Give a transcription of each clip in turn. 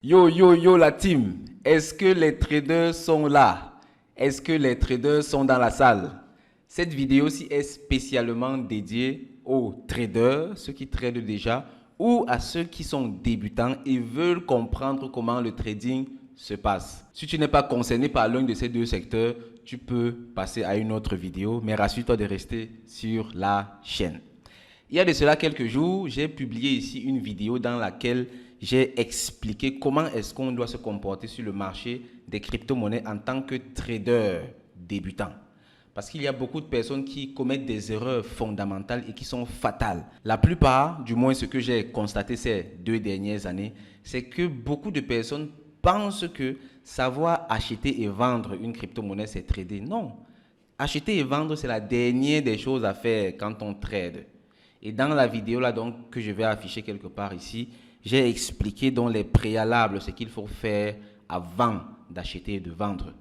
Yo, yo, yo, la team. Est-ce que les traders sont là? Est-ce que les traders sont dans la salle? Cette vidéo-ci est spécialement dédiée aux traders, ceux qui tradent déjà, ou à ceux qui sont débutants et veulent comprendre comment le trading se passe. Si tu n'es pas concerné par l'un de ces deux secteurs, tu peux passer à une autre vidéo, mais rassure-toi de rester sur la chaîne. Il y a de cela quelques jours, j'ai publié ici une vidéo dans laquelle j'ai expliqué comment est-ce qu'on doit se comporter sur le marché des crypto-monnaies en tant que trader débutant. Parce qu'il y a beaucoup de personnes qui commettent des erreurs fondamentales et qui sont fatales. La plupart, du moins ce que j'ai constaté ces 2 dernières années, c'est que beaucoup de personnes pensent que savoir acheter et vendre une crypto-monnaie, c'est trader. Non. Acheter et vendre, c'est la dernière des choses à faire quand on trade. Et dans la vidéo là donc que je vais afficher quelque part ici, j'ai expliqué dans les préalables ce qu'il faut faire avant d'acheter et de vendre.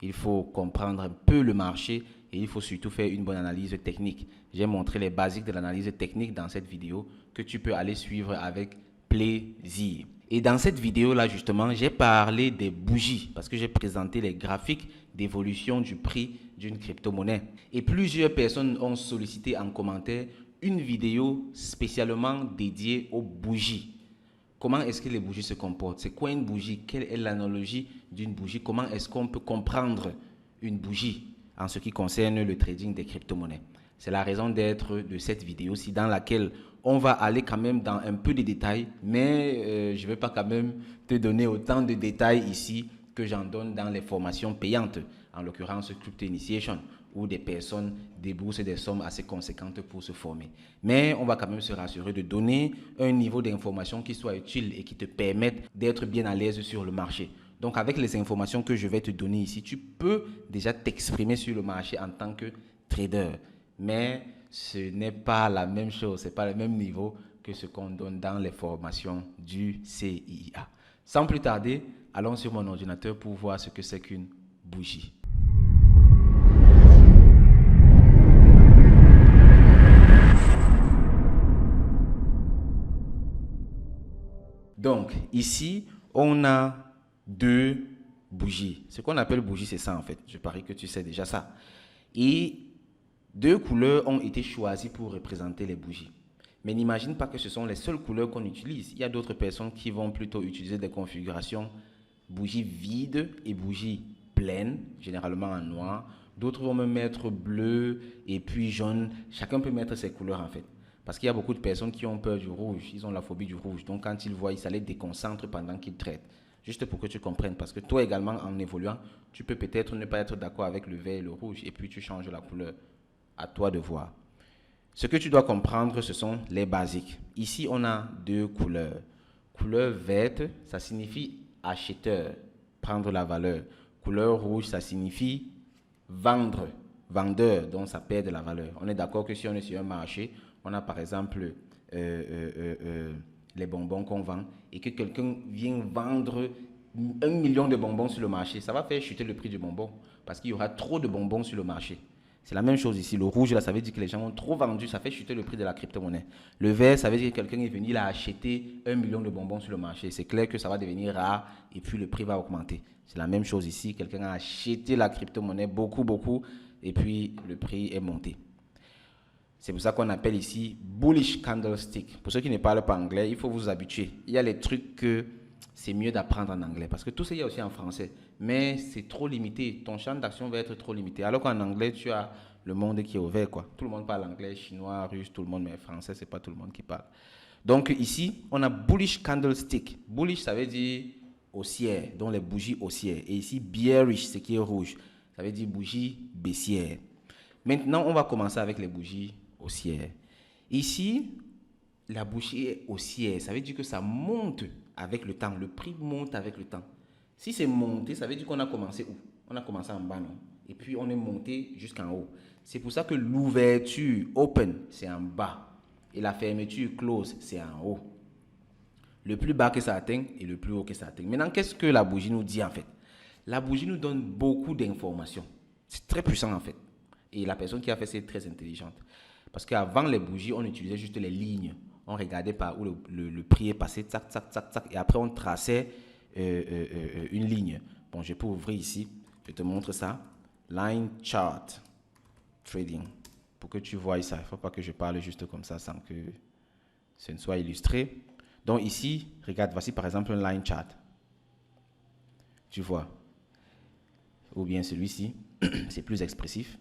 Il faut comprendre un peu le marché et il faut surtout faire une bonne analyse technique. J'ai montré les basiques de l'analyse technique dans cette vidéo que tu peux aller suivre avec plaisir. Et dans cette vidéo là justement, j'ai parlé des bougies parce que j'ai présenté les graphiques d'évolution du prix d'une crypto-monnaie. Et plusieurs personnes ont sollicité en commentaire une vidéo spécialement dédiée aux bougies. Comment est-ce que les bougies se comportent? C'est quoi une bougie? Quelle est l'analogie d'une bougie? Comment est-ce qu'on peut comprendre une bougie en ce qui concerne le trading des crypto-monnaies? C'est la raison d'être de cette vidéo-ci dans laquelle on va aller quand même dans un peu de détails, mais je ne vais pas quand même te donner autant de détails ici que j'en donne dans les formations payantes, en l'occurrence Crypto Initiation, où des personnes déboursent des sommes assez conséquentes pour se former. Mais on va quand même se rassurer de donner un niveau d'information qui soit utile et qui te permette d'être bien à l'aise sur le marché. Donc avec les informations que je vais te donner ici, tu peux déjà t'exprimer sur le marché en tant que trader. Mais ce n'est pas la même chose, ce n'est pas le même niveau que ce qu'on donne dans les formations du CIA. Sans plus tarder, allons sur mon ordinateur pour voir ce que c'est qu'une bougie. Donc, ici, on a deux bougies. Ce qu'on appelle bougie, c'est ça en fait. Je parie que tu sais déjà ça. Et deux couleurs ont été choisies pour représenter les bougies. Mais n'imagine pas que ce sont les seules couleurs qu'on utilise. Il y a d'autres personnes qui vont plutôt utiliser des configurations bougies vides et bougies pleines, généralement en noir. D'autres vont me mettre bleu et puis jaune. Chacun peut mettre ses couleurs en fait. Parce qu'il y a beaucoup de personnes qui ont peur du rouge. Ils ont la phobie du rouge. Donc quand ils voient, ça les déconcentre pendant qu'ils traitent. Juste pour que tu comprennes. Parce que toi également, en évoluant, tu peux peut-être ne pas être d'accord avec le vert et le rouge. Et puis tu changes la couleur. À toi de voir. Ce que tu dois comprendre, ce sont les basiques. Ici, on a deux couleurs. Couleur verte, ça signifie acheteur, prendre la valeur. Couleur rouge, ça signifie vendre, vendeur, donc ça perd de la valeur. On est d'accord que si on est sur un marché, on a par exemple les bonbons qu'on vend et que quelqu'un vient vendre 1 million de bonbons sur le marché, ça va faire chuter le prix du bonbon parce qu'il y aura trop de bonbons sur le marché. C'est la même chose ici. Le rouge, là, ça veut dire que les gens ont trop vendu, ça fait chuter le prix de la crypto-monnaie. Le vert, ça veut dire que quelqu'un est venu, il a acheté 1 million de bonbons sur le marché. C'est clair que ça va devenir rare et puis le prix va augmenter. C'est la même chose ici. Quelqu'un a acheté la crypto-monnaie beaucoup et puis le prix est monté. C'est pour ça qu'on appelle ici bullish candlestick. Pour ceux qui ne parlent pas anglais, il faut vous habituer. Il y a les trucs que c'est mieux d'apprendre en anglais parce que tout ça il y a aussi en français. Mais c'est trop limité. Ton champ d'action va être trop limité. Alors qu'en anglais, tu as le monde qui est ouvert, quoi. Tout le monde parle anglais, chinois, russe, tout le monde, mais français, c'est pas tout le monde qui parle. Donc ici, on a bullish candlestick. Bullish, ça veut dire haussière, donc les bougies haussières. Et ici, bearish, ce qui est rouge, ça veut dire bougie baissière. Maintenant, on va commencer avec les bougies haussières. Ici, la bougie est haussière, ça veut dire que ça monte avec le temps. Le prix monte avec le temps. Si c'est monté, ça veut dire qu'on a commencé où? On a commencé en bas, non? Et puis on est monté jusqu'en haut. C'est pour ça que l'ouverture open, c'est en bas. Et la fermeture close, c'est en haut. Le plus bas que ça atteint et le plus haut que ça atteint. Maintenant, qu'est-ce que la bougie nous dit en fait? La bougie nous donne beaucoup d'informations. C'est très puissant en fait. Et la personne qui a fait, c'est très intelligente. Parce qu'avant les bougies, on utilisait juste les lignes. On regardait par où le prix est passé, tsac, tsac, tsac, tsac. Et après, on traçait une ligne. Bon, je peux ouvrir ici. Je te montre ça. Line chart trading. Pour que tu vois ça. Il ne faut pas que je parle juste comme ça sans que ce ne soit illustré. Donc ici, regarde, voici par exemple un line chart. Tu vois. Ou bien celui-ci, c'est plus expressif.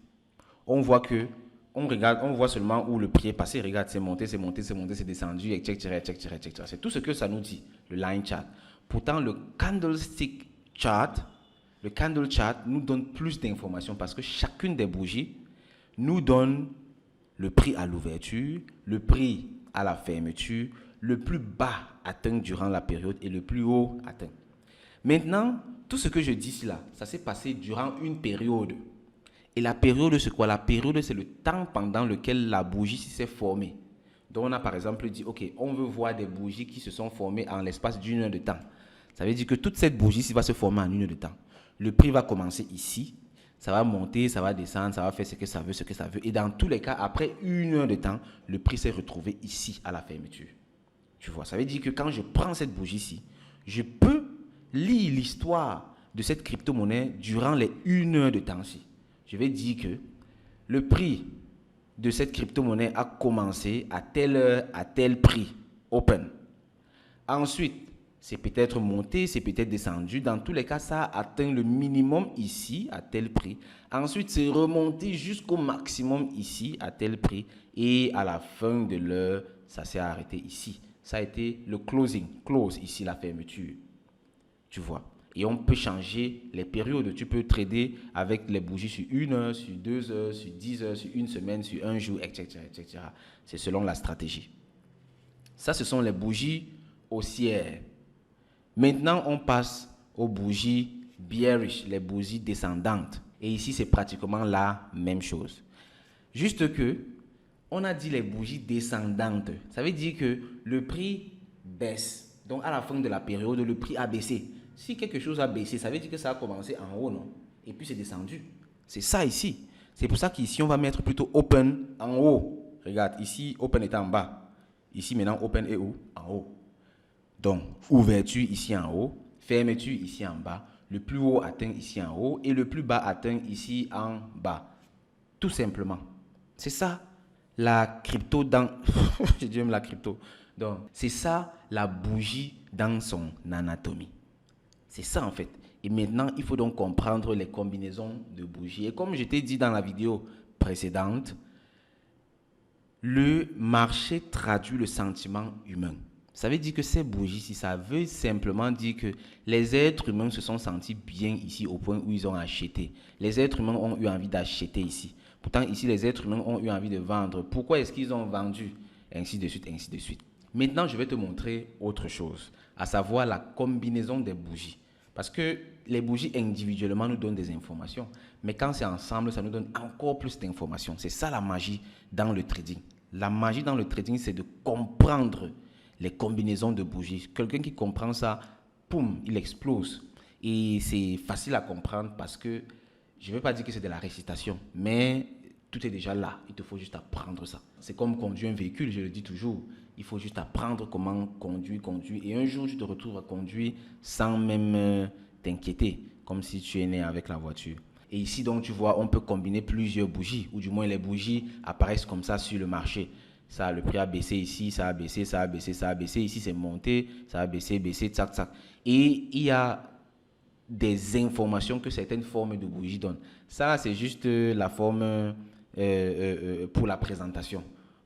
On voit que, on regarde, on voit seulement où le prix est passé. Regarde, c'est monté, c'est monté, c'est monté, c'est descendu, etc., etc., etc. C'est tout ce que ça nous dit, le line chart. Pourtant, le candlestick chart, le candle chart nous donne plus d'informations parce que chacune des bougies nous donne le prix à l'ouverture, le prix à la fermeture, le plus bas atteint durant la période et le plus haut atteint. Maintenant, tout ce que je dis là, ça s'est passé durant une période. Et la période, c'est quoi? La période, c'est le temps pendant lequel la bougie s'est formée. Donc, on a par exemple dit, OK, on veut voir des bougies qui se sont formées en l'espace d'une heure de temps. Ça veut dire que toute cette bougie va se former en une heure de temps. Le prix va commencer ici, ça va monter, ça va descendre, ça va faire ce que ça veut, ce que ça veut. Et dans tous les cas, après une heure de temps, le prix s'est retrouvé ici, à la fermeture. Tu vois, ça veut dire que quand je prends cette bougie-ci, je peux lire l'histoire de cette crypto-monnaie durant les 1 heure de temps-ci. Je vais dire que le prix de cette crypto-monnaie a commencé à telle heure, à tel prix, open. Ensuite, c'est peut-être monté, c'est peut-être descendu. Dans tous les cas, ça a atteint le minimum ici, à tel prix. Ensuite, c'est remonté jusqu'au maximum ici, à tel prix. Et à la fin de l'heure, ça s'est arrêté ici. Ça a été le closing, close ici, la fermeture. Tu vois. Et on peut changer les périodes. Tu peux trader avec les bougies sur 1 heure, sur 2 heures, sur 10 heures, sur une semaine, sur un jour, etc., etc. C'est selon la stratégie. Ça, ce sont les bougies haussières. Maintenant, on passe aux bougies bearish, les bougies descendantes. Et ici, c'est pratiquement la même chose. Juste que, on a dit les bougies descendantes. Ça veut dire que le prix baisse. Donc, à la fin de la période, le prix a baissé. Si quelque chose a baissé, ça veut dire que ça a commencé en haut, non? Et puis, c'est descendu. C'est ça ici. C'est pour ça qu'ici, on va mettre plutôt open en haut. Regarde, ici, open est en bas. Ici, maintenant, open est où? En haut. Donc, ouverture ici en haut, fermeture ici en bas, le plus haut atteint ici en haut et le plus bas atteint ici en bas. Tout simplement. C'est ça la crypto dans... J'ai dit même la crypto. Donc, c'est ça la bougie dans son anatomie. C'est ça en fait. Et maintenant, il faut donc comprendre les combinaisons de bougies. Et comme je t'ai dit dans la vidéo précédente, le marché traduit le sentiment humain. Ça veut dire que ces bougies, ça veut simplement dire que les êtres humains se sont sentis bien ici au point où ils ont acheté. Les êtres humains ont eu envie d'acheter ici. Pourtant, ici, les êtres humains ont eu envie de vendre. Pourquoi est-ce qu'ils ont vendu? Ainsi de suite, ainsi de suite. Maintenant, je vais te montrer autre chose, à savoir la combinaison des bougies. Parce que les bougies individuellement nous donnent des informations. Mais quand c'est ensemble, ça nous donne encore plus d'informations. C'est ça la magie dans le trading. La magie dans le trading, c'est de comprendre les combinaisons de bougies. Quelqu'un qui comprend ça, poum, il explose. Et c'est facile à comprendre parce que, je ne vais pas dire que c'est de la récitation, mais tout est déjà là. Il te faut juste apprendre ça. C'est comme conduire un véhicule, je le dis toujours. Il faut juste apprendre comment conduire. Et un jour, tu te retrouves à conduire sans même t'inquiéter, comme si tu es né avec la voiture. Et ici, donc, tu vois, on peut combiner plusieurs bougies, ou du moins les bougies apparaissent comme ça sur le marché. Ça, le prix a baissé ici, ça a baissé, ça a baissé, ça a baissé. Ici, c'est monté, ça a baissé, baissé, tsac, tsac. Et il y a des informations que certaines formes de bougies donnent. Ça, c'est juste la forme pour la présentation,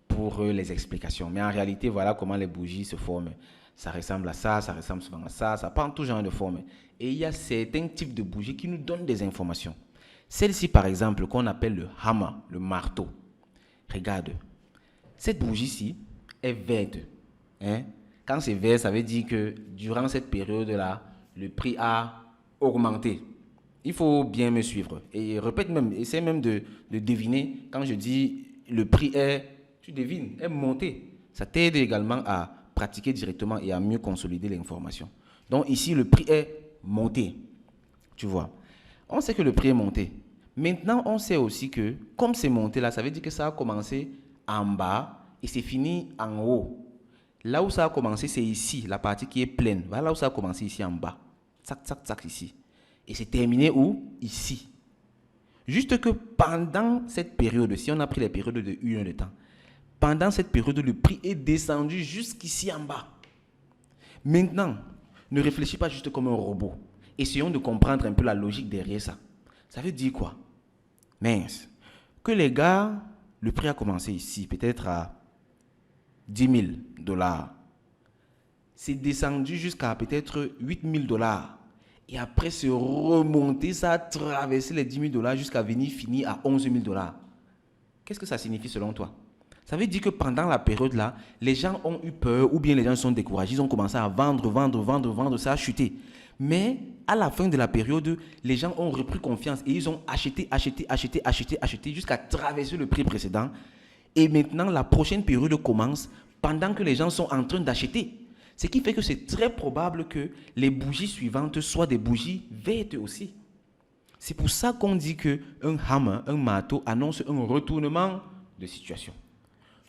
pour les explications. Mais en réalité, voilà comment les bougies se forment. Ça ressemble à ça ressemble souvent à ça prend tout genre de forme. Et il y a certains types de bougies qui nous donnent des informations. Celle-ci, par exemple, qu'on appelle le hammer, le marteau. Regarde. Cette bougie-ci est verte. Hein? Quand c'est vert, ça veut dire que durant cette période-là, le prix a augmenté. Il faut bien me suivre. Et répète même, essaie même de deviner. Quand je dis le prix est, tu devines, est monté. Ça t'aide également à pratiquer directement et à mieux consolider l'information. Donc ici, le prix est monté. Tu vois. On sait que le prix est monté. Maintenant, on sait aussi que, comme c'est monté là, ça veut dire que ça a commencé en bas et c'est fini en haut. Là où ça a commencé, c'est ici, la partie qui est pleine. Voilà où ça a commencé ici en bas. tsac, tsac, tsac ici. Et c'est terminé où? Ici. Juste que pendant cette période, si on a pris les périodes de 1 heure de temps, pendant cette période, le prix est descendu jusqu'ici en bas. Maintenant, ne réfléchis pas juste comme un robot. Essayons de comprendre un peu la logique derrière ça. Ça veut dire quoi? Mince. Que les gars, le prix a commencé ici, peut-être à 10 000 dollars. C'est descendu jusqu'à peut-être 8 000 dollars. Et après, c'est remonté, ça a traversé les 10 000 dollars jusqu'à venir finir à 11 000 dollars. Qu'est-ce que ça signifie selon toi? Ça veut dire que pendant la période là, les gens ont eu peur ou bien les gens sont découragés, ils ont commencé à vendre, ça a chuté. Mais à la fin de la période, les gens ont repris confiance et ils ont acheté jusqu'à traverser le prix précédent. Et maintenant, la prochaine période commence pendant que les gens sont en train d'acheter. Ce qui fait que c'est très probable que les bougies suivantes soient des bougies vertes aussi. C'est pour ça qu'on dit qu'un hammer, un marteau, annonce un retournement de situation.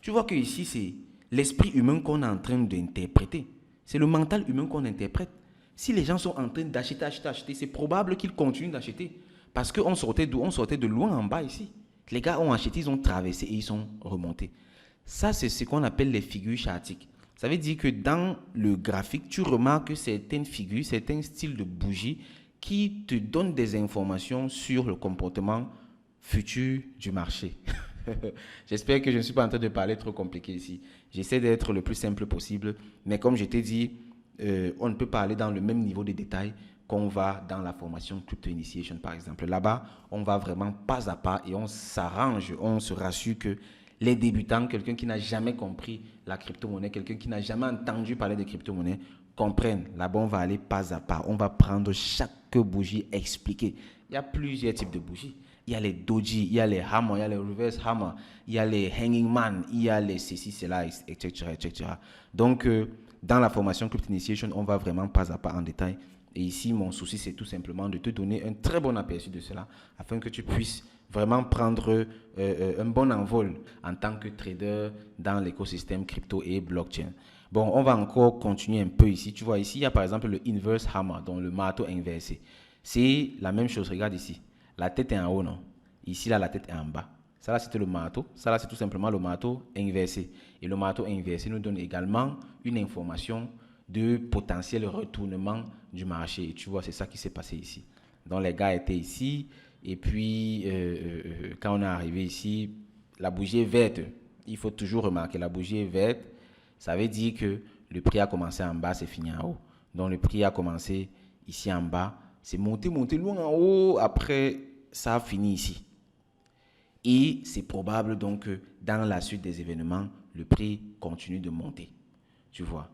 Tu vois que ici, c'est l'esprit humain qu'on est en train d'interpréter. C'est le mental humain qu'on interprète. Si les gens sont en train d'acheter, c'est probable qu'ils continuent d'acheter. Parce qu'on sortait d'où? On sortait de loin en bas ici. Les gars ont acheté, ils ont traversé et ils sont remontés. Ça, c'est ce qu'on appelle les figures chartiques. Ça veut dire que dans le graphique, tu remarques certaines figures, certains styles de bougies qui te donnent des informations sur le comportement futur du marché. J'espère que je ne suis pas en train de parler trop compliqué ici. J'essaie d'être le plus simple possible, mais comme je t'ai dit, on ne peut pas aller dans le même niveau de détail qu'on va dans la formation Crypto Initiation par exemple. Là-bas, on va vraiment pas à pas et on s'arrange, on se rassure que les débutants, quelqu'un qui n'a jamais compris la crypto-monnaie, quelqu'un qui n'a jamais entendu parler de crypto-monnaie, comprennent. Là-bas, on va aller pas à pas. On va prendre chaque bougie expliquée. Il y a plusieurs types de bougies. Il y a les doji, il y a les hammer, il y a les reverse hammer, il y a les hanging man, il y a les ceci, cela, etc. Donc, dans la formation Crypto Initiation, on va vraiment pas à pas en détail. Et ici, mon souci, c'est tout simplement de te donner un très bon aperçu de cela afin que tu puisses vraiment prendre un bon envol en tant que trader dans l'écosystème crypto et blockchain. Bon, on va encore continuer un peu ici. Tu vois, ici, il y a par exemple le inverse hammer, donc le marteau inversé. C'est la même chose, regarde ici. La tête est en haut, non? Ici, là, la tête est en bas. Ça, là, c'était le marteau. Ça, là, c'est tout simplement le marteau inversé. Et le marteau inversé nous donne également une information de potentiel retournement du marché. Et tu vois, c'est ça qui s'est passé ici. Donc, les gars étaient ici. Et puis, quand on est arrivé ici, la bougie est verte. Il faut toujours remarquer, la bougie est verte. Ça veut dire que le prix a commencé en bas, c'est fini en haut. Donc, le prix a commencé ici en bas. C'est monté loin en haut. Après, ça a fini ici. Et c'est probable donc que dans la suite des événements, le prix continue de monter. Tu vois.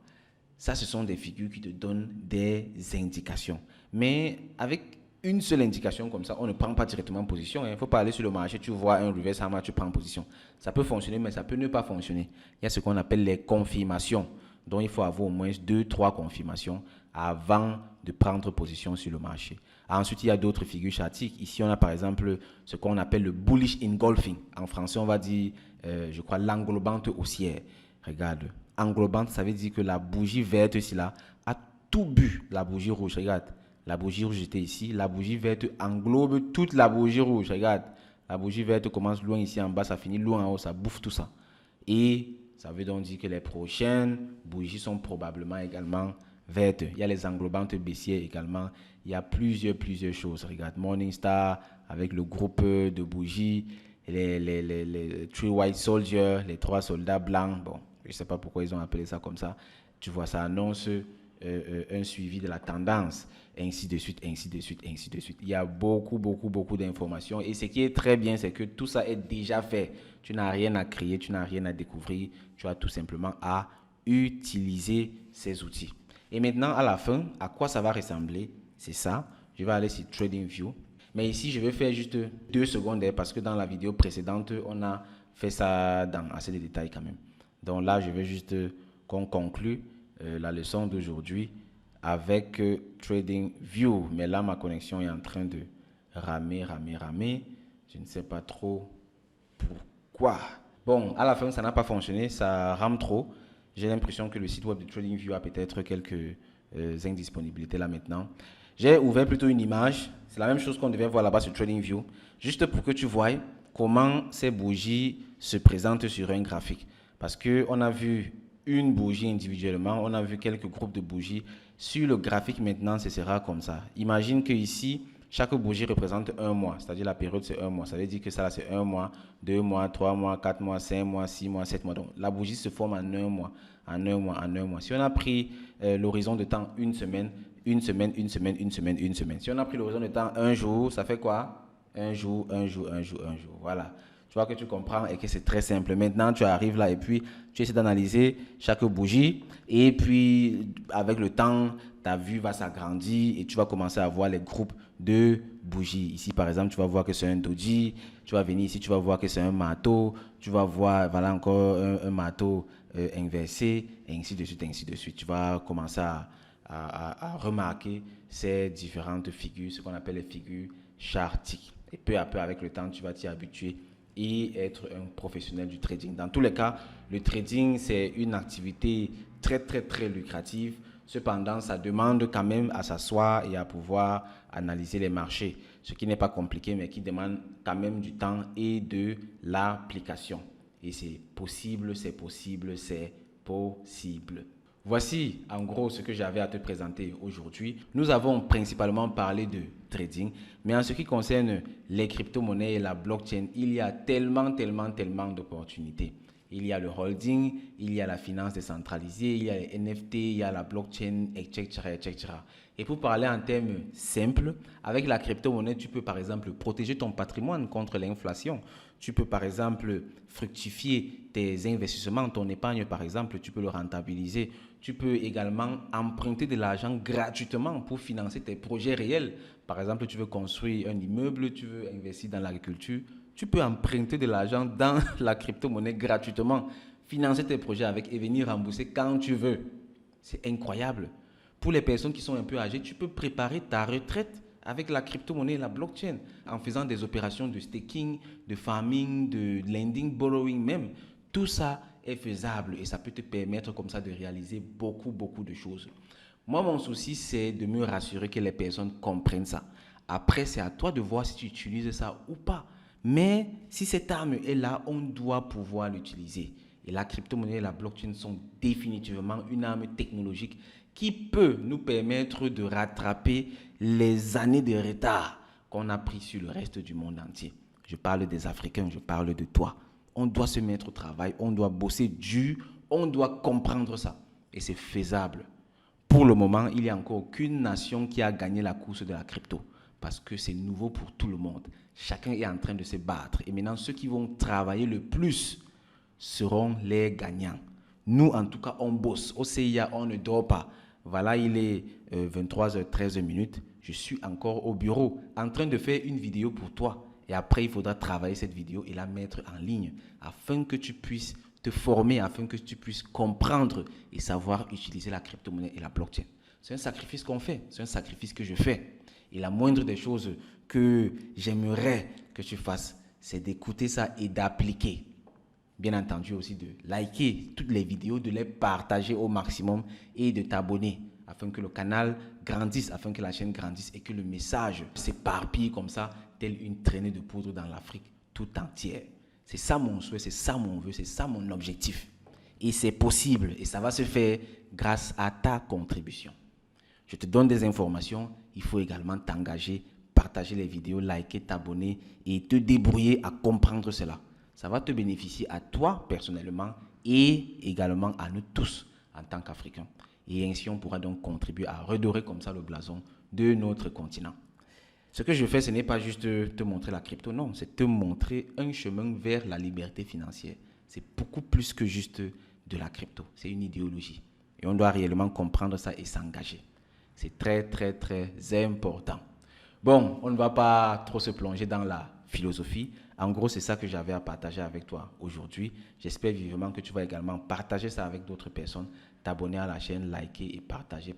Ça, ce sont des figures qui te donnent des indications. Mais avec une seule indication comme ça, on ne prend pas directement position. Il ne faut pas aller sur le marché, tu vois un reverse hammer, tu prends position. Ça peut fonctionner, mais ça peut ne pas fonctionner. Il y a ce qu'on appelle les confirmations. Donc, il faut avoir au moins 2-3 confirmations avant de prendre position sur le marché. Ensuite, il y a d'autres figures chartiques. Ici, on a par exemple ce qu'on appelle le bullish engulfing. En français, on va dire, je crois, l'englobante haussière. Regarde, englobante, ça veut dire que la bougie verte ici là a tout bu la bougie rouge. Regarde, la bougie rouge était ici. La bougie verte englobe toute la bougie rouge. Regarde, la bougie verte commence loin ici en bas, ça finit loin en haut, ça bouffe tout ça. Et ça veut donc dire que les prochaines bougies sont probablement également vertes. Il y a les englobantes baissières également. Il y a plusieurs choses. Regarde, Morningstar avec le groupe de bougies, les Three White Soldiers, les 3 soldats blancs. Bon, je ne sais pas pourquoi ils ont appelé ça comme ça. Tu vois, ça annonce un suivi de la tendance, ainsi de suite. Il y a beaucoup d'informations. Et ce qui est très bien, c'est que tout ça est déjà fait. Tu n'as rien à créer, tu n'as rien à découvrir. Tu as tout simplement à utiliser ces outils. Et maintenant, à la fin, à quoi ça va ressembler? C'est ça. Je vais aller sur TradingView. Mais ici, je vais faire juste 2 secondes parce que dans la vidéo précédente, on a fait ça dans assez de détails quand même. Donc là, je vais juste qu'on conclue la leçon d'aujourd'hui avec TradingView. Mais là, ma connexion est en train de ramer. Je ne sais pas trop pourquoi. Bon, à la fin, ça n'a pas fonctionné. Ça rame trop. J'ai l'impression que le site web de TradingView a peut-être quelques indisponibilités là maintenant. J'ai ouvert plutôt une image. C'est la même chose qu'on devait voir là-bas sur TradingView. Juste pour que tu vois comment ces bougies se présentent sur un graphique. Parce qu'on a vu une bougie individuellement, on a vu quelques groupes de bougies. Sur le graphique maintenant, ce sera comme ça. Imagine que ici, chaque bougie représente un mois, c'est-à-dire la période c'est un mois. Ça veut dire que ça là c'est un mois, 2 mois, 3 mois, 4 mois, 5 mois, 6 mois, 7 mois. Donc la bougie se forme en un mois, en un mois, en un mois. Si on a pris l'horizon de temps une semaine, une semaine, une semaine, une semaine, une semaine. Si on a pris l'horizon de temps un jour, ça fait quoi? Un jour, un jour, un jour, un jour. Voilà. Tu vois que tu comprends et que c'est très simple. Maintenant, tu arrives là et puis tu essaies d'analyser chaque bougie. Et puis, avec le temps, ta vue va s'agrandir et tu vas commencer à voir les groupes de bougies. Ici, par exemple, tu vas voir que c'est un doji. Tu vas venir ici, tu vas voir que c'est un marteau. Tu vas voir, voilà encore un marteau inversé, et ainsi de suite, ainsi de suite. Tu vas commencer à remarquer ces différentes figures, ce qu'on appelle les figures chartiques. Et peu à peu, avec le temps, tu vas t'y habituer et être un professionnel du trading. Dans tous les cas, le trading, c'est une activité très, très, très lucrative. Cependant, ça demande quand même à s'asseoir et à pouvoir analyser les marchés. Ce qui n'est pas compliqué, mais qui demande quand même du temps et de l'application. Et c'est possible, c'est possible, c'est possible. Voici en gros ce que j'avais à te présenter aujourd'hui. Nous avons principalement parlé de trading, mais en ce qui concerne les crypto-monnaies et la blockchain, il y a tellement d'opportunités. Il y a le holding, il y a la finance décentralisée, il y a les NFT, il y a la blockchain, etc., etc. Et pour parler en termes simples, avec la crypto-monnaie, tu peux par exemple protéger ton patrimoine contre l'inflation. Tu peux par exemple fructifier tes investissements, ton épargne par exemple, tu peux le rentabiliser. Tu peux également emprunter de l'argent gratuitement pour financer tes projets réels. Par exemple, tu veux construire un immeuble, tu veux investir dans l'agriculture. Tu peux emprunter de l'argent dans la crypto-monnaie gratuitement, financer tes projets avec et venir rembourser quand tu veux. C'est incroyable. Pour les personnes qui sont un peu âgées, tu peux préparer ta retraite avec la crypto-monnaie et la blockchain en faisant des opérations de staking, de farming, de lending, borrowing même. Tout ça est faisable et ça peut te permettre comme ça de réaliser beaucoup de choses. Moi, mon souci, c'est de me rassurer que les personnes comprennent ça. Après, c'est à toi de voir si tu utilises ça ou pas. Mais si cette arme est là, on doit pouvoir l'utiliser. Et la crypto-monnaie et la blockchain sont définitivement une arme technologique qui peut nous permettre de rattraper les années de retard qu'on a pris sur le reste du monde entier. Je parle des Africains, je parle de toi. On doit se mettre au travail, on doit bosser dur, on doit comprendre ça. Et c'est faisable. Pour le moment, il n'y a encore aucune nation qui a gagné la course de la crypto parce que c'est nouveau pour tout le monde. Chacun est en train de se battre. Et maintenant, ceux qui vont travailler le plus seront les gagnants. Nous, en tout cas, on bosse. Au CIA, on ne dort pas. Voilà, il est 23h13. Je suis encore au bureau en train de faire une vidéo pour toi. Et après, il faudra travailler cette vidéo et la mettre en ligne afin que tu puisses te former, afin que tu puisses comprendre et savoir utiliser la crypto-monnaie et la blockchain. C'est un sacrifice qu'on fait, c'est un sacrifice que je fais. Et la moindre des choses que j'aimerais que tu fasses, c'est d'écouter ça et d'appliquer. Bien entendu aussi de liker toutes les vidéos, de les partager au maximum et de t'abonner afin que le canal grandisse, afin que la chaîne grandisse et que le message s'éparpille comme ça, tel une traînée de poudre dans l'Afrique tout entière. C'est ça mon souhait, c'est ça mon vœu, c'est ça mon objectif. Et c'est possible et ça va se faire grâce à ta contribution. Je te donne des informations, il faut également t'engager, partager les vidéos, liker, t'abonner et te débrouiller à comprendre cela. Ça va te bénéficier à toi personnellement et également à nous tous en tant qu'Africains. Et ainsi, on pourra donc contribuer à redorer comme ça le blason de notre continent. Ce que je fais, ce n'est pas juste te montrer la crypto, non, c'est te montrer un chemin vers la liberté financière. C'est beaucoup plus que juste de la crypto, c'est une idéologie. Et on doit réellement comprendre ça et s'engager. C'est très important. Bon, on ne va pas trop se plonger dans la philosophie. En gros, c'est ça que j'avais à partager avec toi aujourd'hui. J'espère vivement que tu vas également partager ça avec d'autres personnes, t'abonner à la chaîne, liker et partager.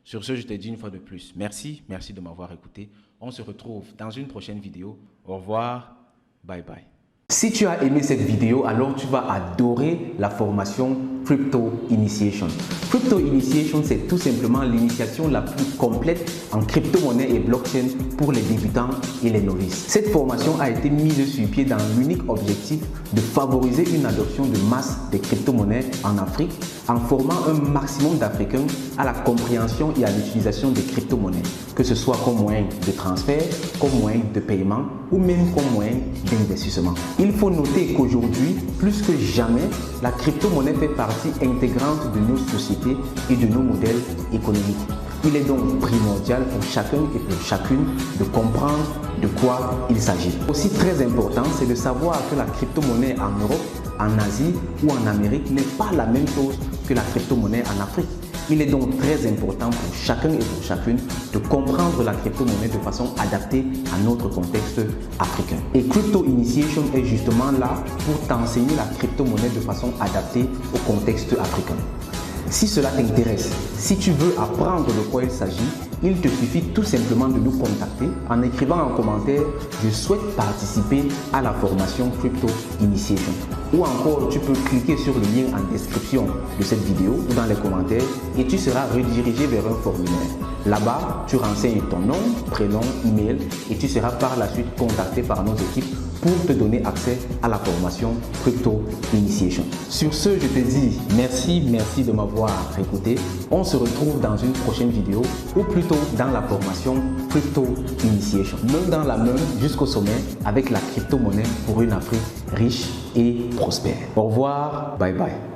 Sur ce, je te dis une fois de plus, merci de m'avoir écouté. On se retrouve dans une prochaine vidéo. Au revoir, bye bye. Si tu as aimé cette vidéo, alors tu vas adorer la formation Crypto Initiation. Crypto Initiation, c'est tout simplement l'initiation la plus complète en crypto-monnaie et blockchain pour les débutants et les novices. Cette formation a été mise sur pied dans l'unique objectif de favoriser une adoption de masse des crypto-monnaies en Afrique en formant un maximum d'Africains à la compréhension et à l'utilisation des crypto-monnaies, que ce soit comme moyen de transfert, comme moyen de paiement ou même comme moyen d'investissement. Il faut noter qu'aujourd'hui, plus que jamais, la crypto-monnaie fait partie intégrante de nos sociétés et de nos modèles économiques. Il est donc primordial pour chacun et pour chacune de comprendre de quoi il s'agit. Aussi très important, c'est de savoir que la crypto-monnaie en Europe, en Asie ou en Amérique n'est pas la même chose que la crypto-monnaie en Afrique. Il est donc très important pour chacun et pour chacune de comprendre la crypto-monnaie de façon adaptée à notre contexte africain. Et Crypto Initiation est justement là pour t'enseigner la crypto-monnaie de façon adaptée au contexte africain. Si cela t'intéresse, si tu veux apprendre de quoi il s'agit, il te suffit tout simplement de nous contacter en écrivant en commentaire « Je souhaite participer à la formation Crypto Initiation » ou encore tu peux cliquer sur le lien en description de cette vidéo ou dans les commentaires et tu seras redirigé vers un formulaire. Là-bas, tu renseignes ton nom, prénom, email et tu seras par la suite contacté par nos équipes pour te donner accès à la formation Crypto Initiation. Sur ce, je te dis merci de m'avoir écouté. On se retrouve dans une prochaine vidéo ou plutôt dans la formation Crypto Initiation. Main dans la main jusqu'au sommet avec la crypto-monnaie pour une Afrique riche et prospère. Au revoir, bye bye.